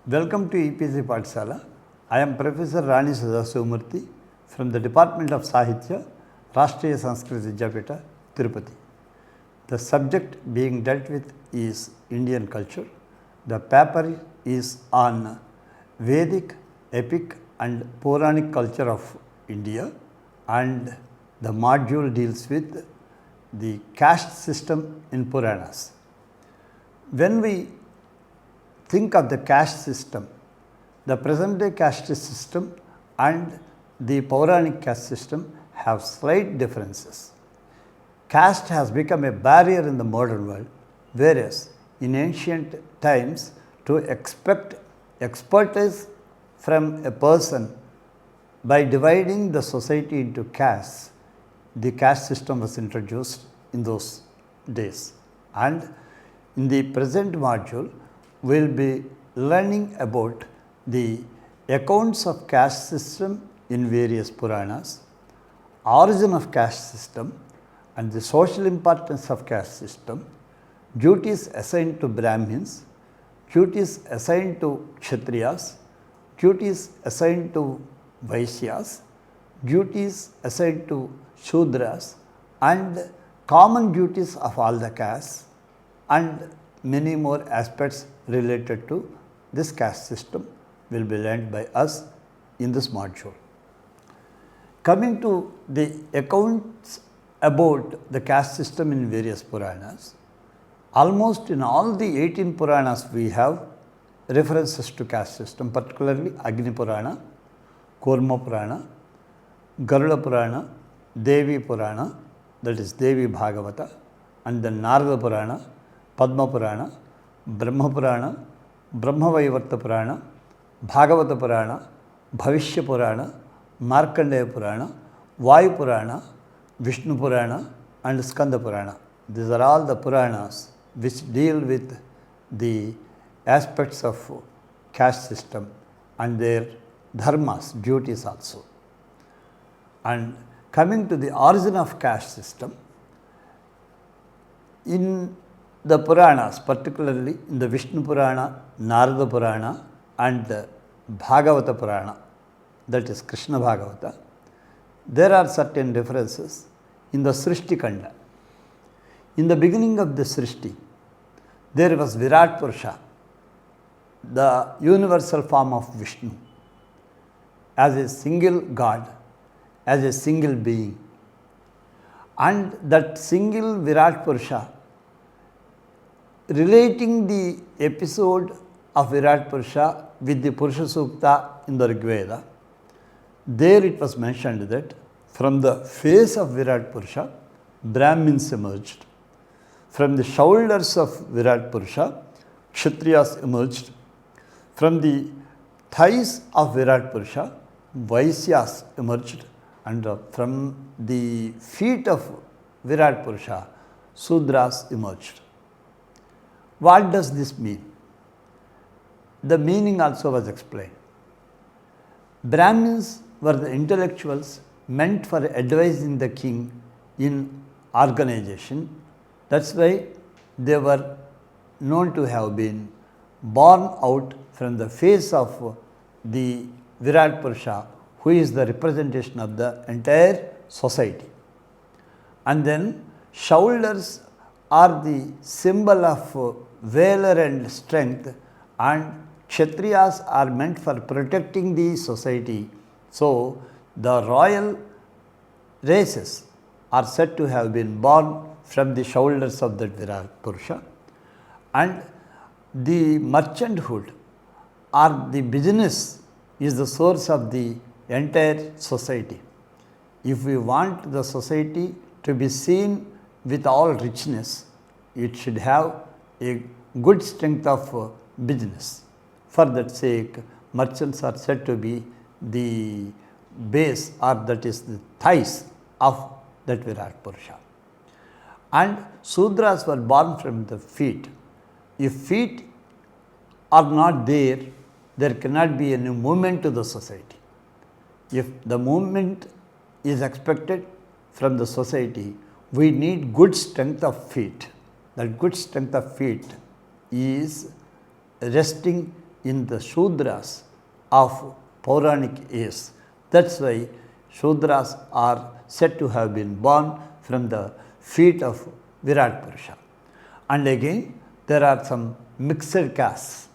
Welcome to EPC Pathshala. I am Professor Rani Sadasivamurthy from the Department of Sahitya, Rashtriya Sanskrit Vidyapita, Tirupati. The subject being dealt with is Indian culture. The paper is on Vedic, epic and Puranic culture of India, and the module deals with the caste system in Puranas. When we think of the caste system, the present day caste system and the Puranic caste system have slight differences. Caste has become a barrier in the modern world, whereas in ancient times, to expect expertise from a person by dividing the society into castes, the caste system was introduced in those days. And in the present module, we will be learning about the accounts of caste system in various Puranas, origin of caste system and the social importance of caste system, duties assigned to Brahmins, duties assigned to Kshatriyas, duties assigned to Vaishyas, duties assigned to Shudras, and common duties of all the castes, and many more aspects related to this caste system will be learned by us in this module. Coming to the accounts about the caste system in various Puranas, almost in all the 18 Puranas we have references to caste system, particularly Agni Purana, Kurma Purana, Garuda Purana, Devi Purana, that is Devi Bhagavata, and then Narada Purana, Padma Purana, Brahma Purana, Brahma Vaivarta Purana, Bhagavata Purana, Bhavishya Purana, Markandeya Purana, Vayu Purana, Vishnu Purana and Skanda Purana. These are all the Puranas which deal with the aspects of caste system and their dharmas, duties also. And coming to the origin of caste system, in the Puranas, particularly in the Vishnu Purana, Narada Purana and the Bhagavata Purana, that is Krishna Bhagavata, there are certain differences in the Srishti Kanda. In the beginning of the Srishti, there was Virat Purusha, the universal form of Vishnu, as a single God, as a single being. And that single Virat Purusha, relating the episode of Virat Purusha with the Purusha Sukta in the Rig Veda, there it was mentioned that from the face of Virat Purusha, Brahmins emerged. From the shoulders of Virat Purusha, Kshatriyas emerged. From the thighs of Virat Purusha, Vaisyas emerged. And from the feet of Virat Purusha, Sudras emerged. What does this mean? The meaning also was explained. Brahmins were the intellectuals meant for advising the king in organization. That's why they were known to have been born out from the face of the Virat Purusha, who is the representation of the entire society. And then shoulders are the symbol of valor and strength, and Kshatriyas are meant for protecting the society. So, the royal races are said to have been born from the shoulders of that Virat Purusha, and the merchanthood or the business is the source of the entire society. If we want the society to be seen with all richness, it should have a good strength of business. For that sake, merchants are said to be the base, or that is the thighs of that Virat Purusha. And Sudras were born from the feet. If feet are not there, there cannot be any movement to the society. If the movement is expected from the society, we need good strength of feet. That good strength of feet is resting in the Shudras of Puranic years. That's why Shudras are said to have been born from the feet of Virat Purusha. And again, there are some mixed castes.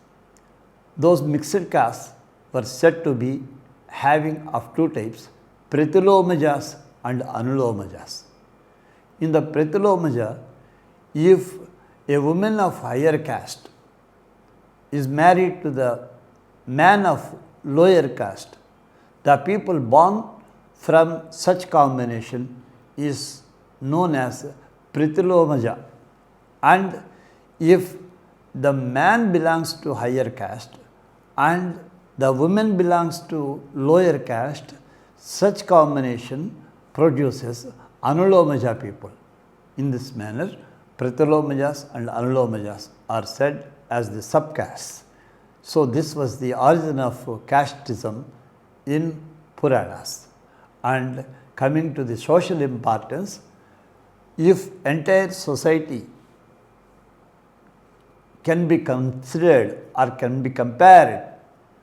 Those mixed castes were said to be having of two types, Pratilomajas and Anulomajas. In the Pratilomaja, if a woman of higher caste is married to the man of lower caste, the people born from such combination is known as Pratilomaja. And if the man belongs to higher caste and the woman belongs to lower caste, such combination produces Anulomaja people. In this manner, Pratilomajas and Anulomajas are said as the subcastes. So this was the origin of casteism in Puranas. And coming to the social importance, if entire society can be considered or can be compared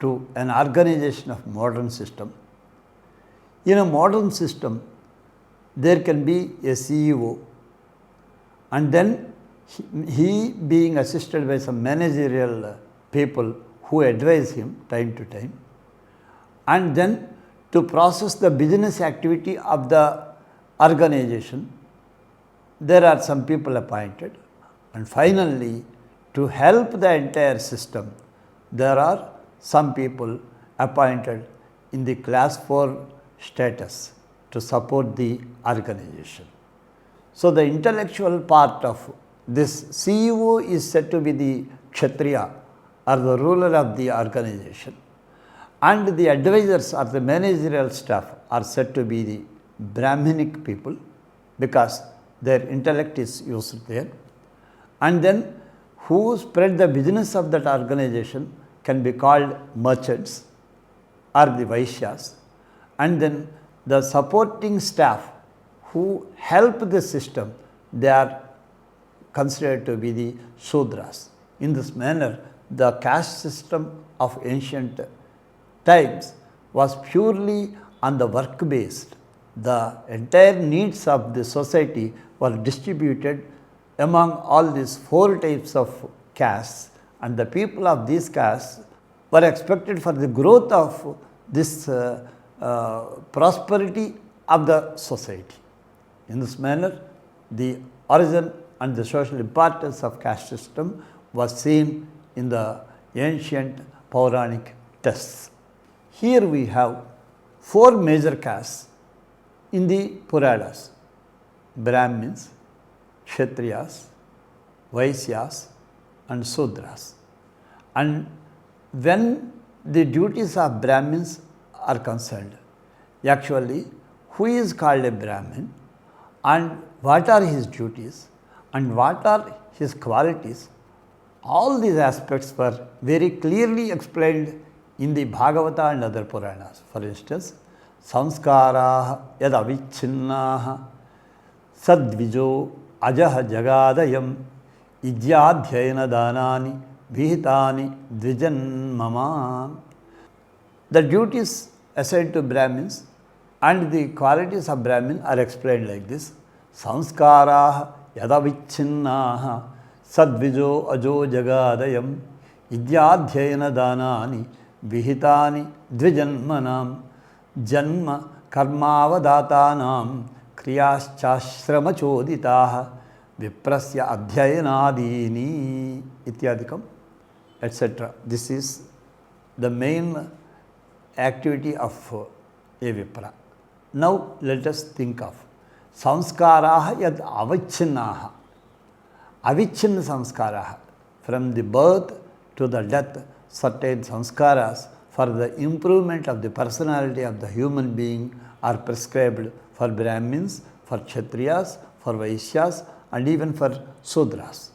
to an organization of modern system, in a modern system, there can be a CEO, and then he being assisted by some managerial people who advise him time to time, and then to process the business activity of the organization, there are some people appointed, and finally, to help the entire system, there are some people appointed in the class 4 status to support the organization. So the intellectual part of this CEO is said to be the Kshatriya or the ruler of the organization, and the advisors or the managerial staff are said to be the Brahminic people because their intellect is used there. And then who spread the business of that organization can be called merchants or the Vaishyas, and then the supporting staff who help the system, they are considered to be the Shudras. In this manner, the caste system of ancient times was purely on the work based. The entire needs of the society were distributed among all these 4 types of castes, and the people of these castes were expected for the growth of this prosperity of the society. In this manner, the origin and the social importance of caste system was seen in the ancient Puranic texts. Here we have 4 major castes in the Puranas: Brahmins, Kshatriyas, Vaisyas and Sudras. And when the duties of Brahmins are concerned, actually who is called a Brahmin and what are his duties and what are his qualities, all these aspects were very clearly explained in the Bhagavata and other Puranas. For instance, Samskaraha yad avichinnaha sadvijo ajaha jagadayam idyadhyayana danani vihitani dvijanmama. The duties assigned to Brahmins and the qualities of Brahmin are explained like this: Samskaraha yadavichinnaha sadvijo ajo jagadayam idyadhyayana danani vihitani dvijanmanam janma karmavadatanam kriyaschashrama choditaha viprasya adhyayanadini ityadikam, etc. This is the main activity of a Vipra. Now let us think of samskaraha yad avichinnaha. Avichinna samskaraha. From the birth to the death, certain samskaras for the improvement of the personality of the human being are prescribed for Brahmins, for Kshatriyas, for Vaishyas and even for Sudras.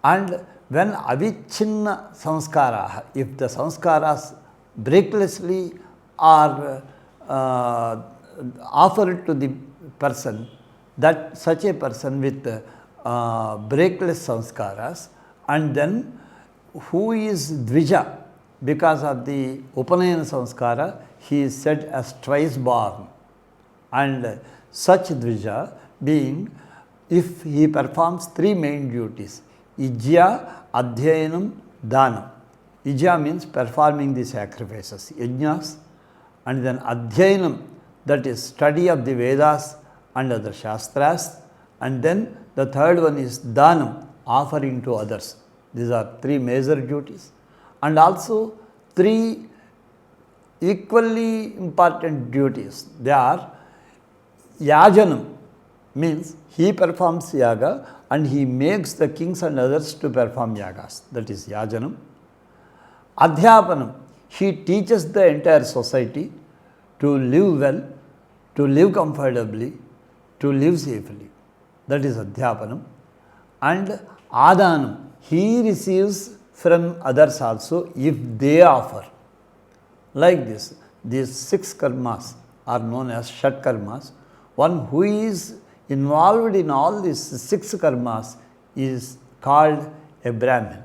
And when avichinna samskaraha, if the samskaras breaklessly are offered to the person, that such a person with breakless samskaras, and then who is dvija, because of the Upanayana Samskara, he is said as twice born. And such Dvija being, if he performs three main duties, Ijya, Adhyayanam, Dhanam. Ijya means performing the sacrifices, yajnas, and then Adhyayanam, that is study of the Vedas and other Shastras, and then the third one is Dhanam, offering to others. These are three major duties, and also three equally important duties. They are Yajanam, means he performs yaga and he makes the kings and others to perform yagas. That is Yajanam. Adhyapanam, he teaches the entire society to live well, to live comfortably, to live safely. That is Adhyapanam. And Adhanam, he receives from others also if they offer. Like this, these 6 karmas are known as Shat karmas. One who is involved in all these 6 karmas is called a Brahmin.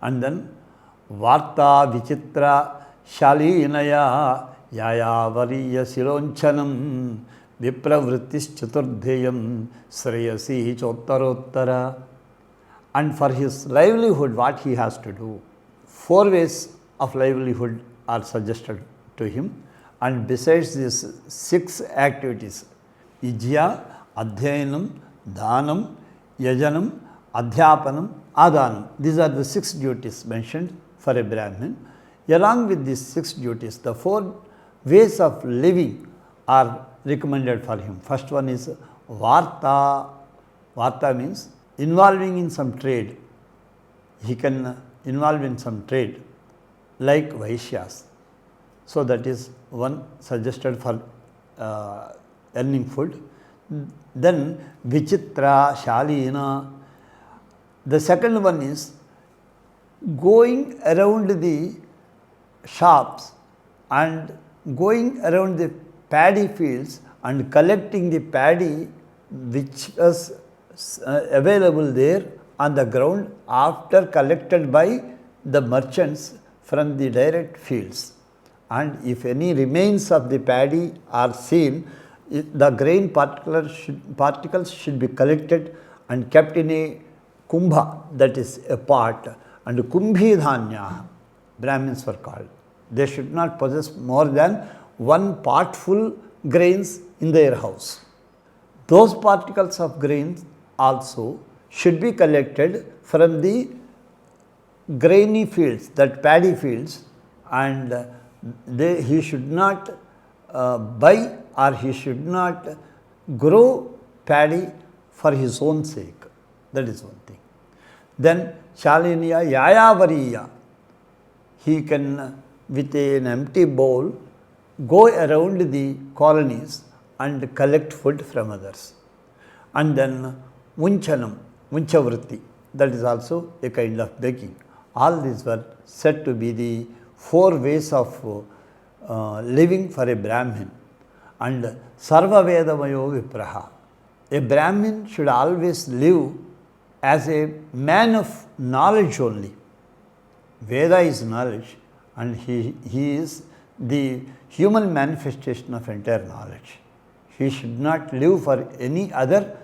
And then Varta Vichitra Shalinaya Yaya Variya Silonchanam Vipravrittis Chaturdheyam Sreyasi Chottarottara. And for his livelihood, what he has to do? 4 ways of livelihood are suggested to him. And besides these 6 activities, Ijya, Adhyayanam, Dhanam, Yajanam, Adhyapanam, Adhanam. These are the 6 duties mentioned for a Brahmin. Along with these 6 duties, the 4 ways of living are recommended for him. First one is Varta. Varta means involving in some trade. He can involve in some trade like Vaishyas. So that is one suggested for earning food. Then Vichitra, Shalina. The second one is going around the shops and going around the paddy fields and collecting the paddy which was available there on the ground after collected by the merchants from the direct fields. And if any remains of the paddy are seen, the grain particles should be collected and kept in a kumbha, that is a pot, and kumbhi dhanya, Brahmins were called. They should not possess more than 1 potful grains in their house. Those particles of grains also should be collected from the grainy fields, that paddy fields, and he should not buy or he should not grow paddy for his own sake. That is one thing. Then Shaliniya Yayavariya, he can with an empty bowl go around the colonies and collect food from others. And then Munchanam, Munchavritti, that is also a kind of begging. All these were said to be the 4 ways of living for a Brahmin. And Sarva Vedamayo Vipraha. A Brahmin should always live as a man of knowledge only. Veda is knowledge, and he is the human manifestation of entire knowledge. He should not live for any other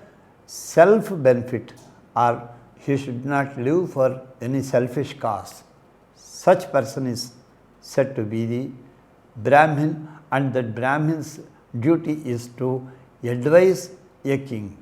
self-benefit, or he should not live for any selfish cause. Such person is said to be the Brahmin, and that Brahmin's duty is to advise a king.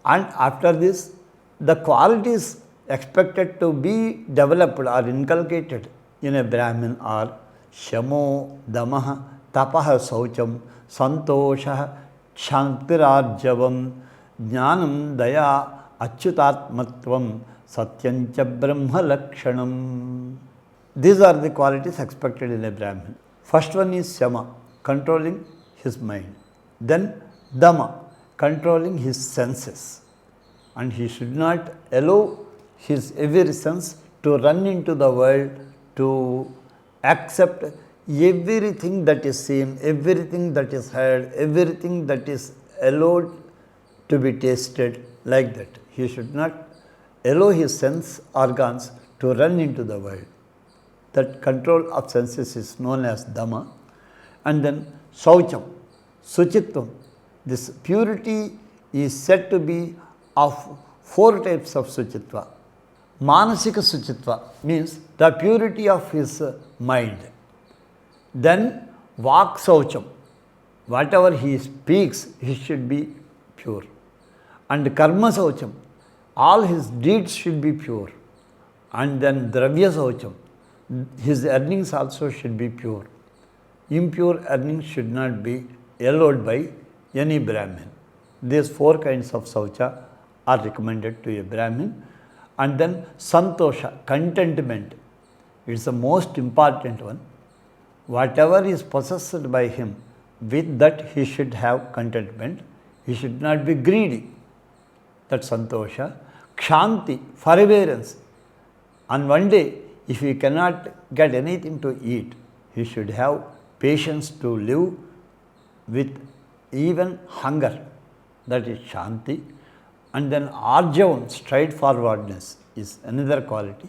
And after this, the qualities expected to be developed or inculcated in a Brahmin are Shamo, Damaha, Tapaha, Saucham, Santosha, Shantirarjavam, Jnanam, Daya, Achyutatmatvam, Satyancha Brahma Lakshanam. These are the qualities expected in a Brahmin. First one is Shama, controlling his mind. Then Dama, controlling his senses. And he should not allow his every sense to run into the world, to accept everything that is seen, everything that is heard, everything that is allowed to be tasted, like that. He should not allow his sense organs to run into the world. that control of senses is known as Dhamma. And then Saucham, Suchitvam. This purity is said to be of 4 types of Suchitva. Manasika Suchitva means the purity of his mind. Then Vak Saucham, whatever he speaks, he should be pure. And Karma Saucham, all his deeds should be pure. And then Dravya Saucham, his earnings also should be pure. Impure earnings should not be allowed by any Brahmin. These 4 kinds of Saucha are recommended to a Brahmin. And then Santosha, contentment, it's the most important one. Whatever is possessed by him, with that he should have contentment. He should not be greedy. That's Santosha. Kshanti, forbearance. On one day, if he cannot get anything to eat, he should have patience to live with even hunger. That is Shanti. And then Arjavam, straightforwardness, is another quality.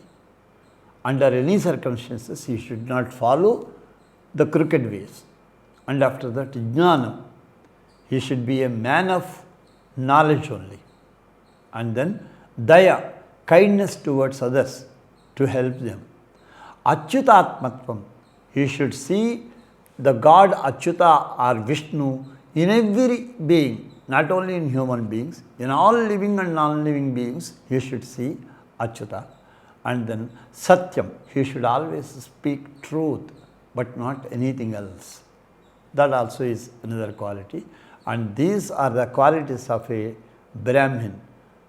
Under any circumstances, he should not follow the crooked ways. And after that, Jnanam, he should be a man of knowledge only. And then Daya, kindness towards others, to help them. Achyutatmatvam, he should see the God Achyuta or Vishnu in every being, not only in human beings, in all living and non-living beings, he should see Achyuta. And then Satyam, he should always speak truth, but not anything else. That also is another quality. And these are the qualities of a Brahmin,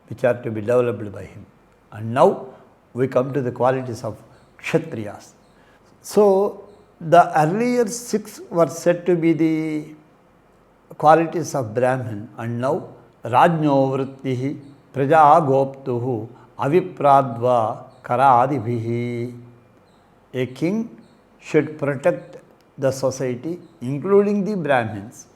which are to be developed by him. And now we come to the qualities of Kshatriyas. So the earlier 6 were said to be the qualities of Brahmin, and now Rajno Vrittihi Praja Goptuhu Avipradva Karadibhihi. A king should protect the society, including the Brahmins,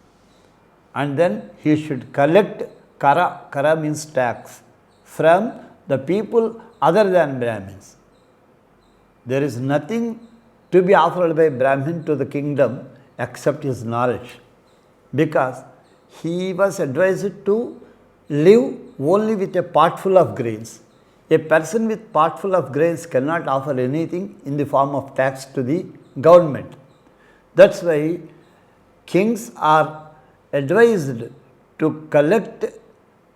and then he should collect Kara. Kara means tax from the people other than Brahmins. There is nothing to be offered by Brahmin to the kingdom except his knowledge, because he was advised to live only with a potful of grains. A person with potful of grains cannot offer anything in the form of tax to the government. That's why kings are advised to collect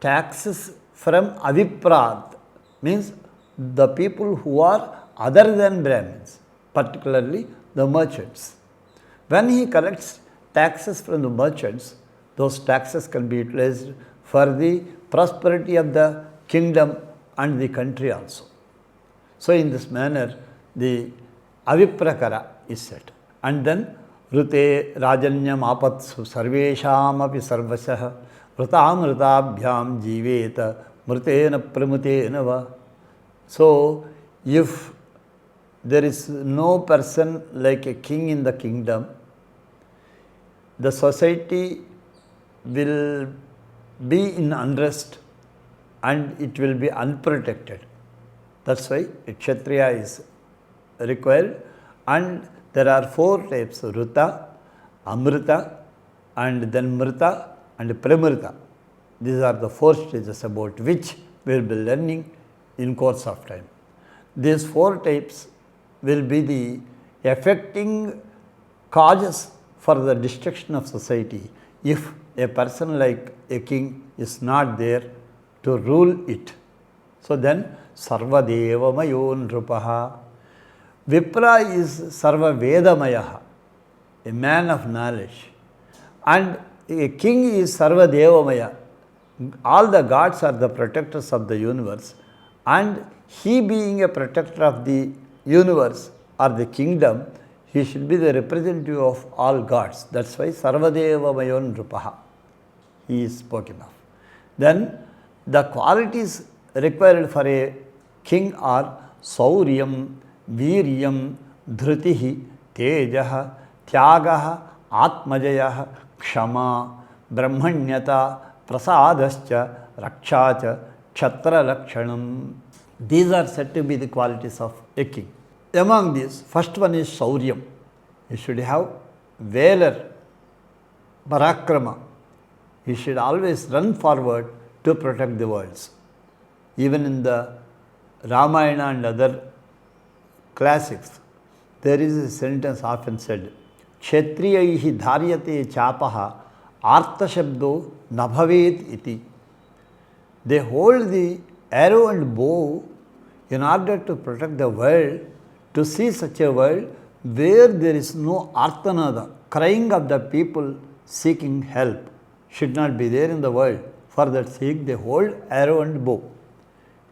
taxes from Aviprad, means the people who are other than Brahmins, particularly the merchants. When he collects taxes from the merchants, those taxes can be utilized for the prosperity of the kingdom and the country also. So in this manner, the Aviprakara is set. And then Rute Rajanyam Apatsu Sarvesham Api Sarvasah Rutam Rutabhyam Jiveta Mrutena Pramutena Va. So if there is no person like a king in the kingdom, the society will be in unrest and it will be unprotected. That's why a Kshatriya is required. And there are 4 types: Ruta, Amrita, and then Mrita and Pramrita. These are the 4 stages about which we will be learning in course of time. These 4 types will be the affecting causes for the destruction of society if a person like a king is not there to rule it. So then Sarvadeva Mayon Nrupaha. Vipra is Sarva Vedamayaha, a man of knowledge. And a king is Sarva Devamaya. All the gods are the protectors of the universe, and he being a protector of the universe or the kingdom, he should be the representative of all gods. That's why Sarvadeva Mayon Nrupaha he is spoken of. Then the qualities required for a king are Sauryam, Viryam, Dhrutihi, Tejaha, Tyagaha, Atmajayah, Kshama, Brahmanyata, Prasadascha, Rakshacha, Kshatra Lakshanam. These are said to be the qualities of a king. Among these, first one is Shauryam. You should have valor, Parakrama. You should always run forward to protect the worlds. Even in the Ramayana and other classics, there is a sentence often said, Kshatriyaihi dharyate chapaha artha shabdo nabhavet iti. They hold the arrow and bow in order to protect the world, to see such a world where there is no arthanada, crying of the people seeking help, should not be there in the world. For that sake, they hold arrow and bow.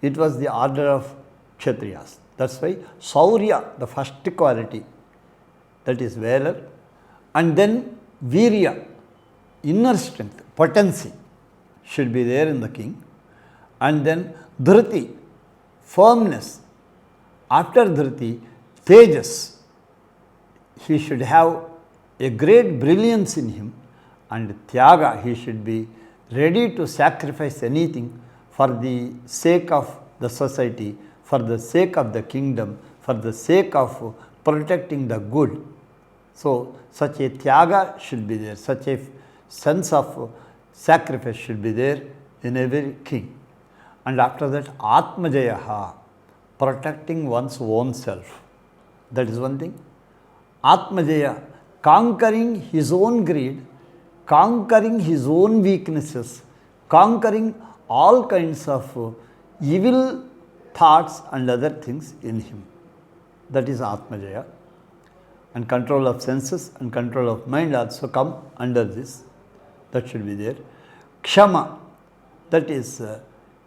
It was the order of Kshatriyas. That's why Saurya, the first quality, that is valor, and then Virya, inner strength, potency, should be there in the king, and then Dhriti, firmness. After Dhriti, Tejas, he should have a great brilliance in him, and Tyaga, he should be ready to sacrifice anything for the sake of the society, for the sake of the kingdom, for the sake of protecting the good. So, such a Tyaga should be there, such a sense of sacrifice should be there in every king. And after that, Atmajayaha, protecting one's own self. That is one thing. Atmajaya, conquering his own greed, conquering his own weaknesses, conquering all kinds of evil thoughts and other things in him. That is Atmajaya. And control of senses and control of mind also come under this. That should be there. Kshama, that is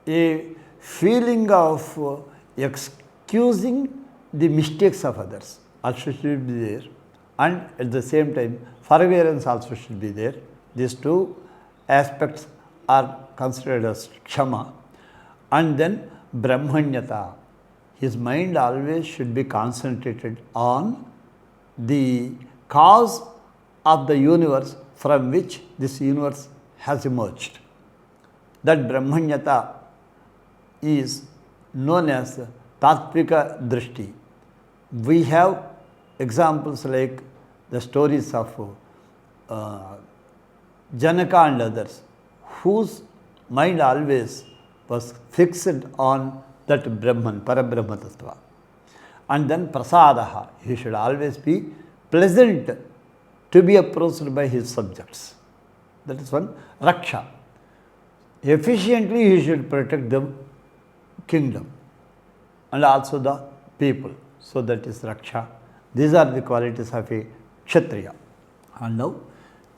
a feeling of excusing the mistakes of others also should be there. And at the same time, forbearance also should be there. These two aspects are considered as Kshama. And then Brahmanyata, his mind always should be concentrated on the cause of the universe from which this universe has emerged. That Brahmanyata is known as Tattvika Drishti. We have examples like the stories of Janaka and others, whose mind always was fixed on that Brahman, Parabrahma Tattva. And then Prasadaha, he should always be pleasant to be approached by his subjects. That is one. Raksha, efficiently he should protect the kingdom and also the people. So that is Raksha. These are the qualities of a Kshatriya. And now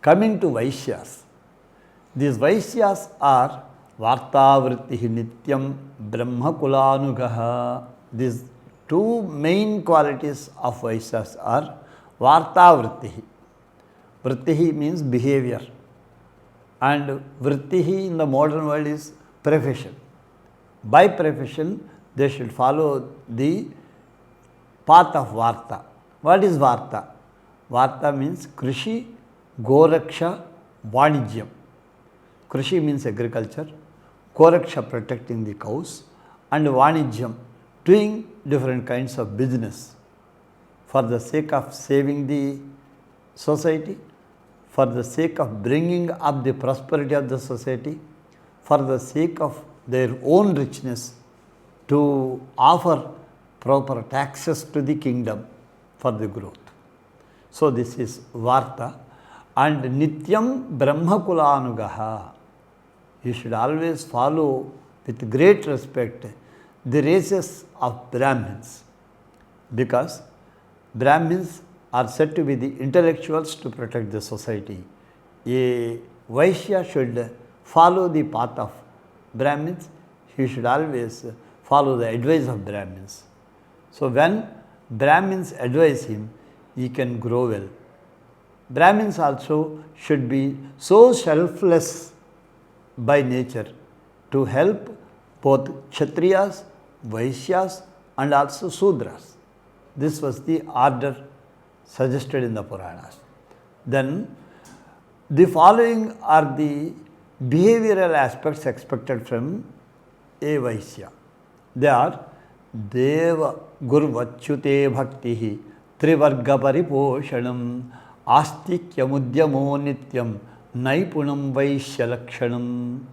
coming to Vaishyas. These Vaishyas are Vartavrittihi Nityam Brahmakulanugaha. These two main qualities of Vaishyas are Vartavrittihi. Vrittihi means behavior. And Vrittihi in the modern world is profession. By profession, they should follow the path of Varta. What is Varta? Varta means Krishi, Goraksha, Vanijyam. Krishi means agriculture, Goraksha protecting the cows, and Vanijyam doing different kinds of business for the sake of saving the society, for the sake of bringing up the prosperity of the society, for the sake of their own richness, to offer proper taxes to the kingdom for the growth. So this is Varta. And Nityam Brahmakulanugaha. You should always follow with great respect the races of Brahmins, because Brahmins are said to be the intellectuals to protect the society. A Vaishya should follow the path of Brahmins. He should always follow the advice of Brahmins. So when Brahmins advise him, he can grow well. Brahmins also should be so selfless by nature to help both Kshatriyas, Vaishyas and also Sudras. This was the order suggested in the Puranas. Then the following are the behavioral aspects expected from a Vaishya. They are Deva Gurvachyute Bhakti Trivarga Pariposhanam Astikya Mudyamo Nityam Naipunam Vaishya Lakshanam.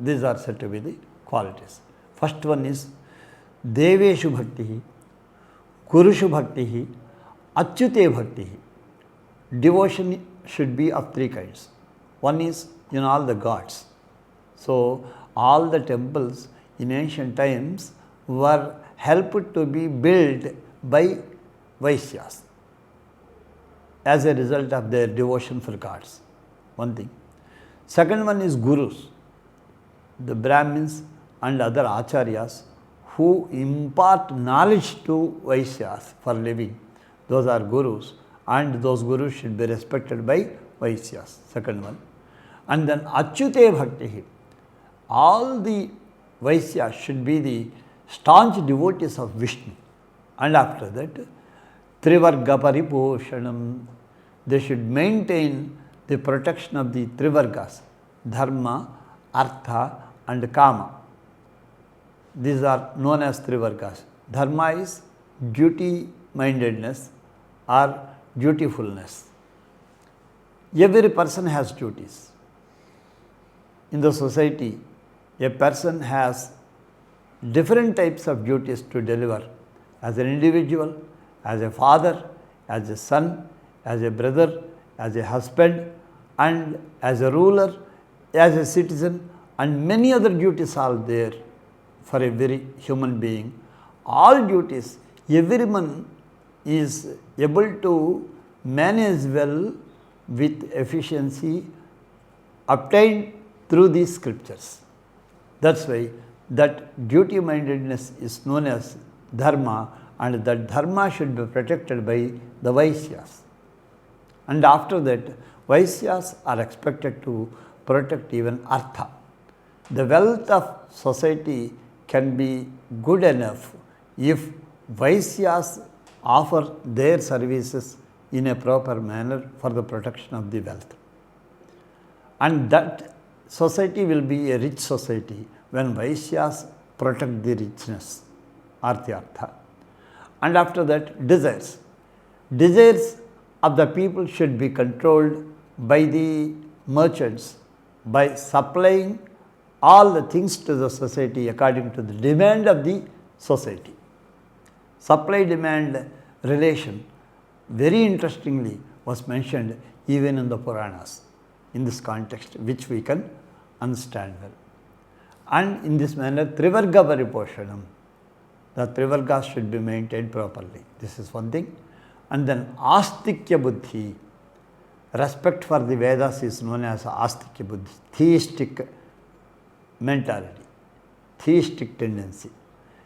These are said to be the qualities. First one is Deveshu Bhakti, Gurushu Bhakti, Achyute Bhakti. Devotion should be of three kinds. One is in all the gods. So, all the temples in ancient times were helped to be built by Vaishyas as a result of their devotion for gods. One thing. Second one is Gurus, the Brahmins and other Acharyas who impart knowledge to Vaishyas for living. Those are Gurus, and those Gurus should be respected by Vaishyas. Second one. And then Achyute Bhakti. All the Vaishyas should be the staunch devotees of Vishnu. And after that, Trivarga Pariposhanam. They should maintain the protection of the Trivargas, Dharma, Artha and Kama. These are known as Trivargas. Dharma is duty-mindedness or dutifulness. Every person has duties. In the society, a person has different types of duties to deliver as an individual, as a father, as a son, as a brother, as a husband, and as a ruler, as a citizen, and many other duties are there for every human being. All duties, everyone is able to manage well with efficiency obtained through these scriptures. That's why that duty-mindedness is known as dharma, and that dharma should be protected by the Vaishyas. And after that, Vaishyas are expected to protect even Artha. The wealth of society can be good enough if Vaishyas offer their services in a proper manner for the protection of the wealth. And that society will be a rich society when Vaishyas protect the richness, Artha. And after that, desires. Desires of the people should be controlled by the merchants by supplying all the things to the society according to the demand of the society. Supply-demand relation, very interestingly, was mentioned even in the Puranas in this context, which we can understand well. And in this manner, Trivarga Pariposhanam, the Trivargas should be maintained properly. This is one thing. And then Astikya Buddhi, respect for the Vedas is known as Astikya Buddhi, theistic mentality, theistic tendency.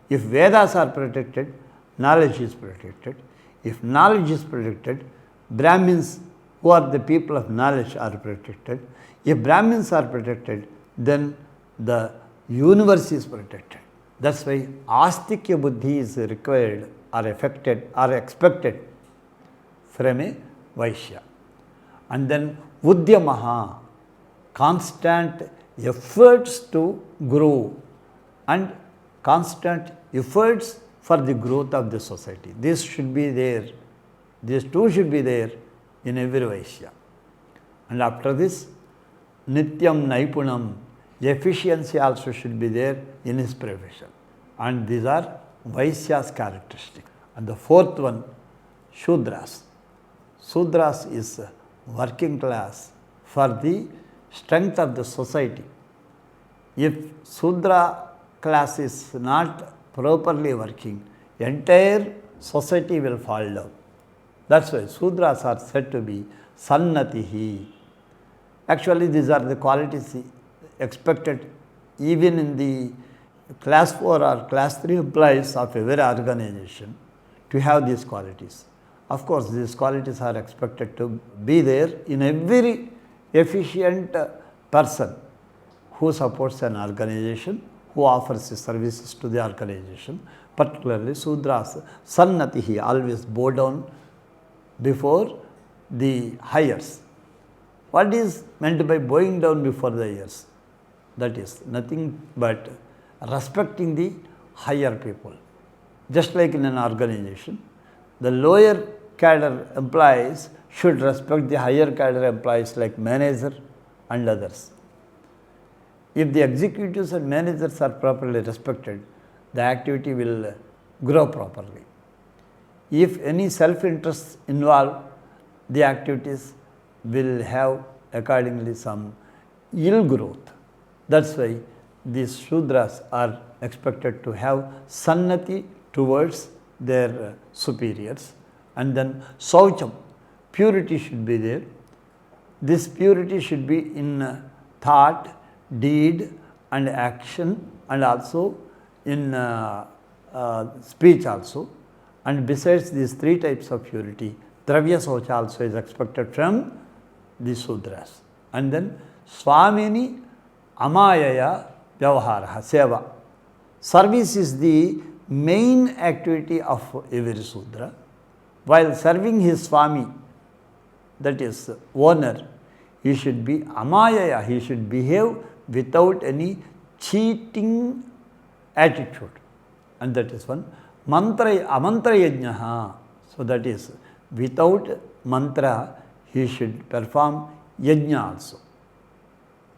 If Vedas are protected, knowledge is protected. If knowledge is protected, Brahmins who are the people of knowledge are protected. If Brahmins are protected, then the universe is protected. That's why Astikya Buddhi is required or affected or expected from a Vaishya. And then Udyamaha, constant efforts to grow and constant efforts for the growth of the society. This should be there. These two should be there in every Vaishya. And after this, Nityam Naipunam, efficiency also should be there in his profession. And these are Vaishya's characteristics. And the fourth one, Shudras. Shudras is working class for the strength of the society. If Shudra class is not properly working, entire society will fall down. That's why Shudras are said to be Sannatihi. Actually, these are the qualities expected even in the class 4 or class 3 employees of every organization to have these qualities. Of course, these qualities are expected to be there in every efficient person who supports an organization, who offers services to the organization, particularly Shudras, Sannatihi, always bow down before the hires. What is meant by bowing down before the hires? That is nothing but respecting the higher people. just like in an organization, the lower cadre employees should respect the higher cadre employees like manager and others. If the executives and managers are properly respected, the activity will grow properly. If any self-interest involved, the activities will have accordingly some ill growth. That's why these Shudras are expected to have sannati towards their superiors, and then Saucham, purity should be there. This purity should be in thought, deed and action, and also in speech also. And besides these three types of purity, Dravya Saucha also is expected from the Sudras. And then Swamini Amayaya Vyavaharaha, Seva. Service is the main activity of every Sudra. While serving his Swami, that is owner, he should be Amayaya, he should behave without any cheating attitude. And that is one. Amantra yajnaha. So that is, without mantra, he should perform yajna also.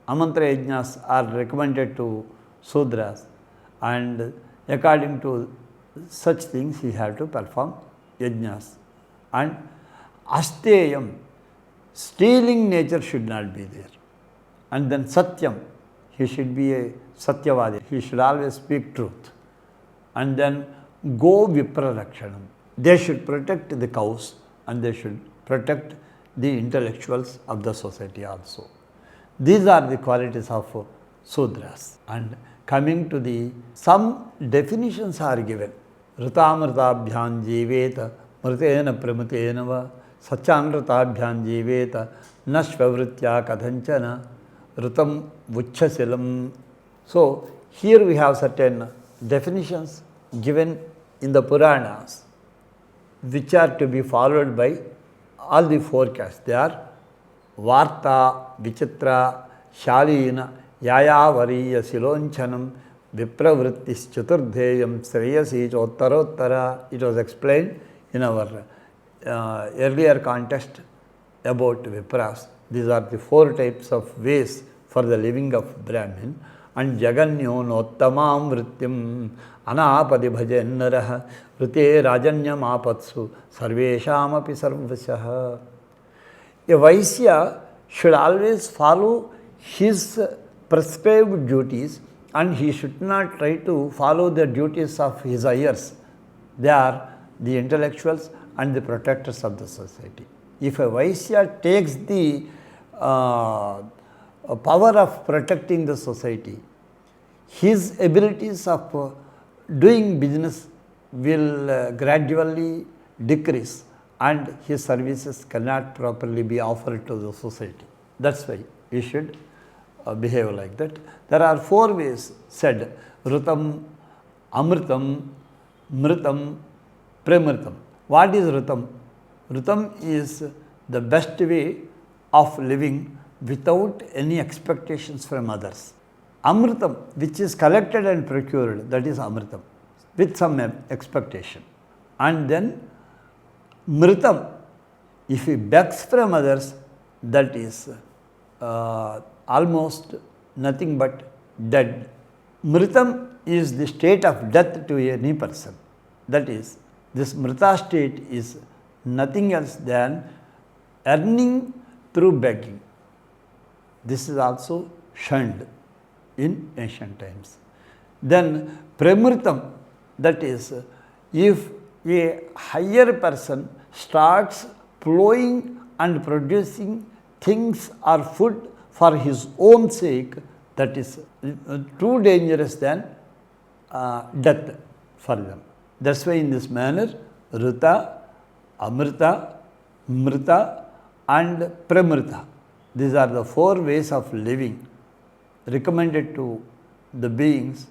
Amantra yajnas are recommended to Sudras, and according to such things he have to perform yajnas. And asteyam, stealing nature should not be there. And then satyam, he should be a satyavadi, he should always speak truth. And then go viprarakshanam, they should protect the cows and they should protect the intellectuals of the society also. These are the qualities of Sudras. And coming to the, some definitions are given. Rutamritabhyam jiveta mritena pramatena va satyanritabhyam jiveta nashvavritya kathanchana rutam vuchchasilam. So here we have certain definitions given in the Puranas, which are to be followed by all the four castes. They are Varta, Vichitra, Shalina, Yayavariya, Silonchanam, Vipravrittis, Chaturdheyam, Sreyasi, Chottarottara. It was explained in our earlier context about Vipras. These are the four types of ways for the living of Brahmin. And Jaganyo Nottamam Vrityam Anapadi Bhajennaraha Rute Rajanyam Apatsu Sarvesham api Sarvasyaha. A Vaisya should always follow his prescribed duties, and he should not try to follow the duties of his heirs. They are the intellectuals and the protectors of the society. If a Vaisya takes the power of protecting the society, his abilities of doing business will gradually decrease, and his services cannot properly be offered to the society. That's why we should behave like that. There are four ways said: Rutam, Amritam, Mritam, Pramritam. What is Rutam? Rutam is the best way of living without any expectations from others. Amritam, which is collected and procured, that is Amritam, with some expectation. And then Mritam, if he begs from others, that is almost nothing but dead. Mritam is the state of death to any person. That is, this Mrita state is nothing else than earning through begging. This is also shunned in ancient times. Then Pramritam, that is, if a higher person starts plowing and producing things or food for his own sake, that is too dangerous than death for them. That's why in this manner, Ruta, Amrita, Mrita and Pramrita, these are the four ways of living recommended to the beings,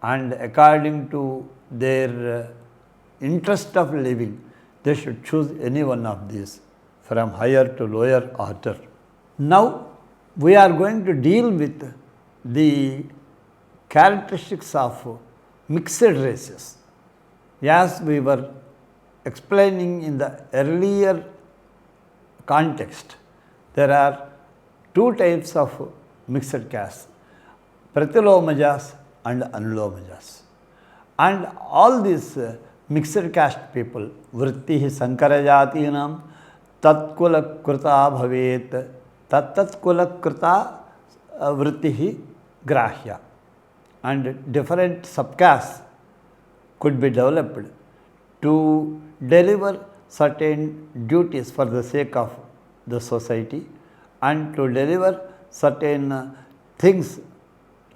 and according to their interest of living, they should choose any one of these from higher to lower order. Now, we are going to deal with the characteristics of mixed races. As we were explaining in the earlier context, there are two types of mixed castes, Pratilomajas and Anulomajas. And all these mixed caste people, Vrittihi Sankarajatinam Tatkula Kruta Bhavet Tatkula Kruta Vrittihi Grahya. And different subcastes could be developed to deliver certain duties for the sake of the society and to deliver certain things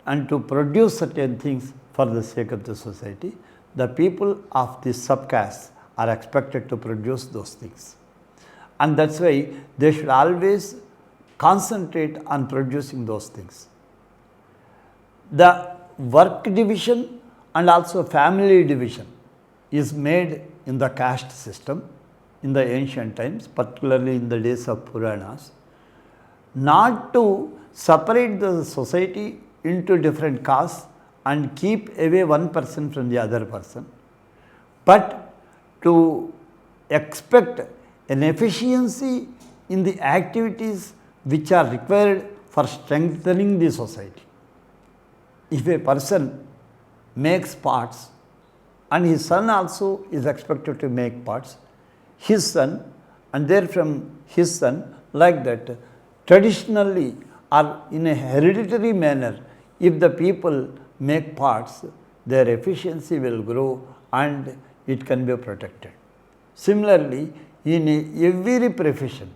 and to produce certain things for the sake of the society. The people of this subcaste are expected to produce those things. And that's why they should always concentrate on producing those things. The work division and also family division is made in the caste system in the ancient times, particularly in the days of Puranas, not to separate the society into different castes and keep away one person from the other person, but to expect an efficiency in the activities which are required for strengthening the society. If a person makes pots and his son also is expected to make pots, his son and therefrom his son, like that, traditionally or in a hereditary manner, if the people make pots, their efficiency will grow and it can be protected. Similarly, in every profession,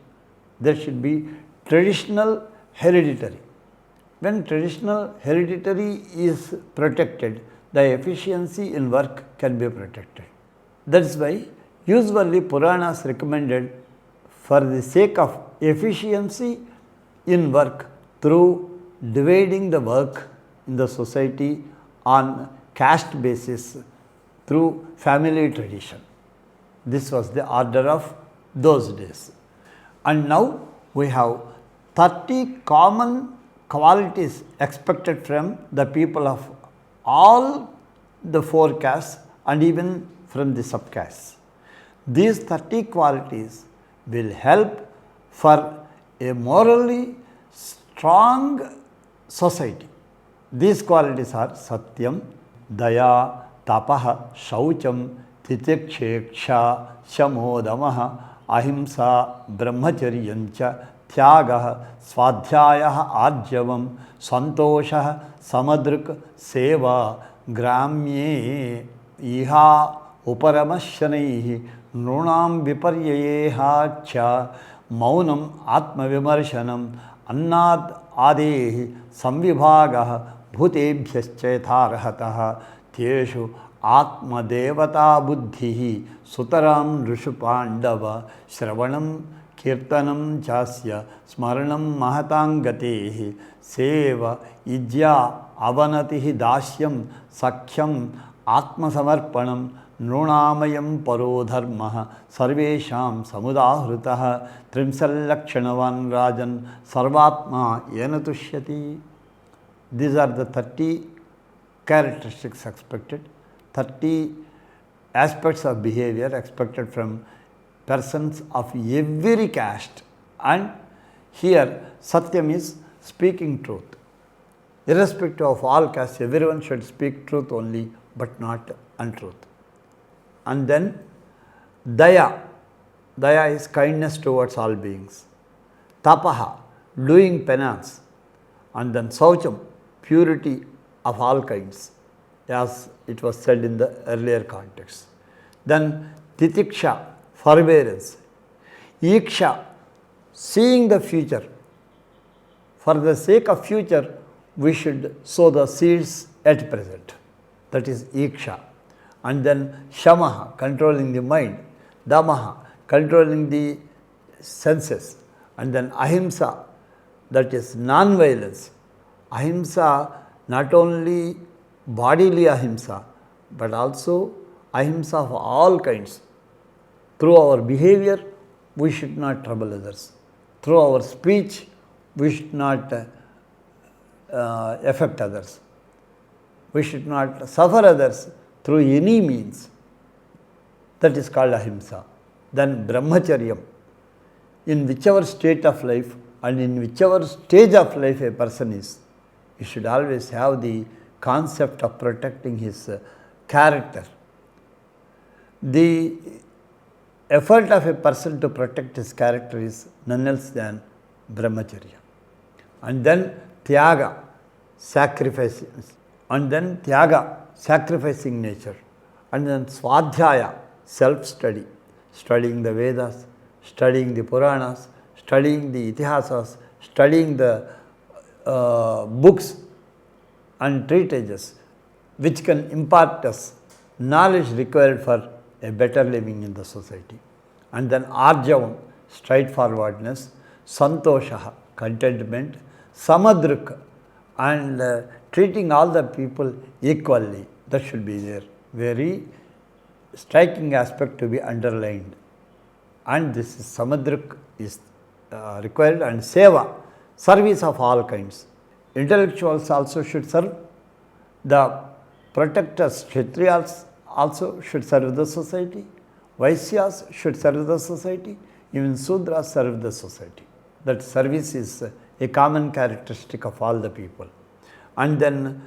there should be traditional hereditary. When traditional hereditary is protected, the efficiency in work can be protected. That is why usually Puranas recommended, for the sake of efficiency in work, through dividing the work in the society on caste basis through family tradition. This was the order of those days. And now we have 30 common qualities expected from the people of all the four castes and even from the subcastes. These 30 qualities will help for a morally strong society. These qualities are Satyam, Daya, Tapaha, Shaucham, Titiksheksha, Shamodamaha, Ahimsa, Brahmacharyancha, Tyagah, Swadhyayah, Arjavam, Santosha, Samadruk, Seva, Gramye, Iha, Uparamashanaihi, Nunam Viparyayeha cha, Maunam Atmavimarshanam, Annad Adehi, Samvibhagah, Bhutebhyaschaitharhatah, Tyeshu Atma Devata Buddhihi, Sutaram Rishupandava, Shravanam Kirtanam Chasya, Smaranam Mahatangatehi, Seva, Ijya, Avanatihi Dashyam, Sakhyam, Atma Samarpanam, Nunamayam Parodharmaha, Sarvesham Samudahrutaha, Trimsal Rajan, Sarvatma Yenatushyati. These are the 30 characteristics expected, 30 aspects of behavior expected from persons of every caste. And here Satyam is speaking truth. Irrespective of all castes, everyone should speak truth only, but not untruth. And then Daya. Daya is kindness towards all beings. Tapaha, doing penance. And then Saucham, purity of all kinds, as it was said in the earlier context. Then Titiksha, forbearance. Iksha, seeing the future. For the sake of future, we should sow the seeds at present. That is Iksha. And then Shamaha, controlling the mind. Damaha, controlling the senses. And then Ahimsa, that is non-violence. Ahimsa, not only bodily ahimsa, but also ahimsa of all kinds. Through our behavior, we should not trouble others. Through our speech, we should not affect others. We should not suffer others through any means. that is called ahimsa. Then brahmacharyam, in whichever state of life and in whichever stage of life a person is, he should always have the concept of protecting his character. The effort of a person to protect his character is none else than brahmacharya. And then tyaga, sacrifice, and then tyaga, sacrificing nature, and then swadhyaya, self-study, studying the Vedas, studying the Puranas, studying the Itihasas, studying the books and treatises which can impart us knowledge required for a better living in the society. And then arjavam, straightforwardness, santosha, contentment, samadruk, and treating all the people equally. That should be there. Very striking aspect to be underlined. And this is samadruk is required, and seva, service of all kinds. Intellectuals also should serve. The protectors, Kshatriyas also should serve the society. Vaisyas should serve the society. Even Sudras serve the society. That service is a common characteristic of all the people. And then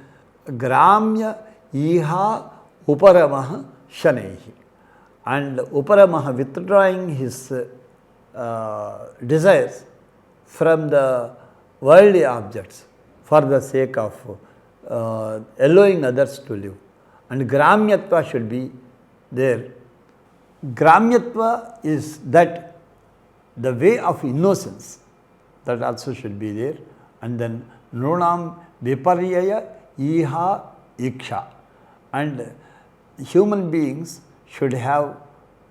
Gramya Iha Uparamaha Shanehi. And Uparamaha, withdrawing his desires from the worldly objects for the sake of allowing others to live. And Gramyatva should be there. Gramyatva is that the way of innocence, that also should be there. And then Nunam Viparyaya Iha Iksha. And human beings should have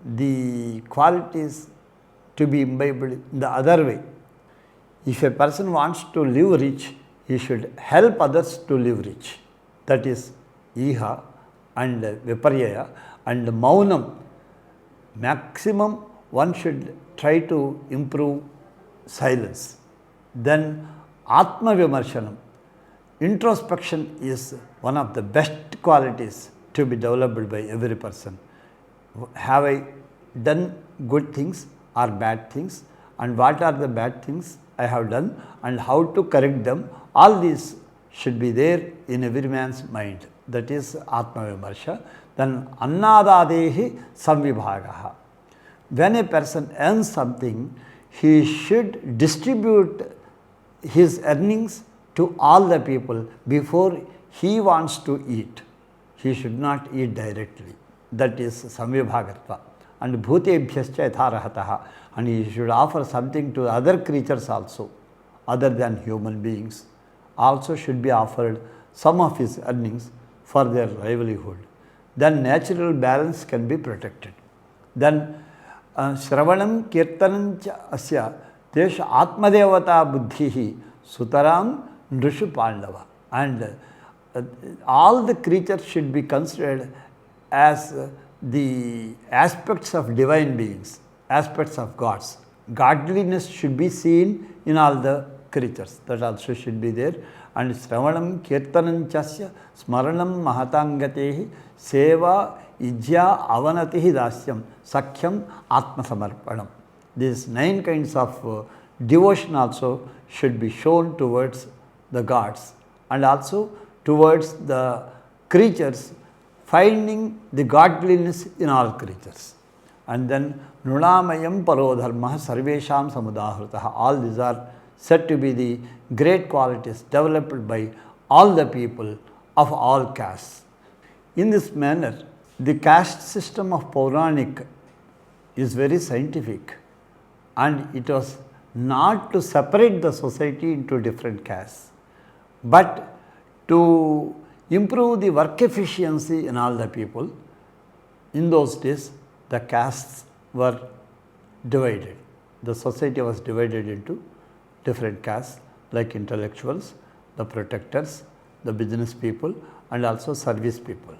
the qualities to be imbibed in the other way. If a person wants to live rich, he should help others to live rich. That is Iha and Viparyaya. And Maunam, maximum one should try to improve silence. Then Atma Vimarshanam, introspection is one of the best qualities to be developed by every person. Have I done good things or bad things, and what are the bad things I have done and how to correct them? All these should be there in every man's mind. That is Atma Vimarsha. Then Annadadehi Samvibhagaha. When a person earns something, he should distribute his earnings to all the people before he wants to eat. He should not eat directly. That is Samvibhagatva. And Bhutebhyascha Yatharahataha. And he should offer something to other creatures also, other than human beings. Also should be offered some of his earnings for their livelihood. Then natural balance can be protected. Then Shravanam Kirtanam Asya Desha Atmadevata Buddhihi Sutaram Nrishu Pandava. And all the creatures should be considered as the aspects of divine beings, aspects of gods. Godliness should be seen in all the creatures. That also should be there. And Shravanam Kirtanam Chasya Smaranam Mahatangatehi Seva Ijya Avanatihi Dasyam Sakhyam Atma Samarpanam. These 9 kinds of devotion also should be shown towards the gods and also towards the creatures, finding the godliness in all creatures. And then Nunamayam Parodharma Sarvesham Samudahrataha. All these are said to be the great qualities developed by all the people of all castes. In this manner, the caste system of Puranic is very scientific, and it was not to separate the society into different castes, but to improve the work efficiency in all the people. In those days, the castes were divided. The society was divided into different castes like intellectuals, the protectors, the business people, and also service people.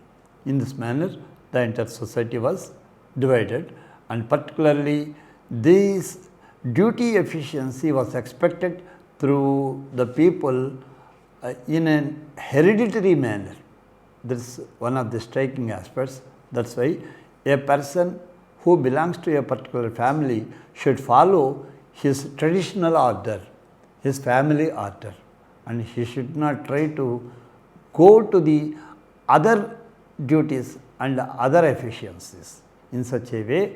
In this manner, the entire society was divided, and particularly this duty efficiency was expected through the people in an hereditary manner. This is one of the striking aspects. That's why a person who belongs to a particular family should follow his traditional order, his family order, and he should not try to go to the other duties and other efficiencies. In such a way,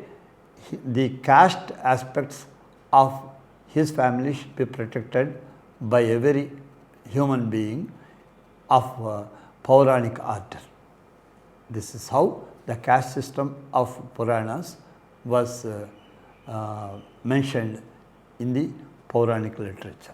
the caste aspects of his family should be protected by every human being of Puranic order. This is how the caste system of Puranas was mentioned in the Puranic literature.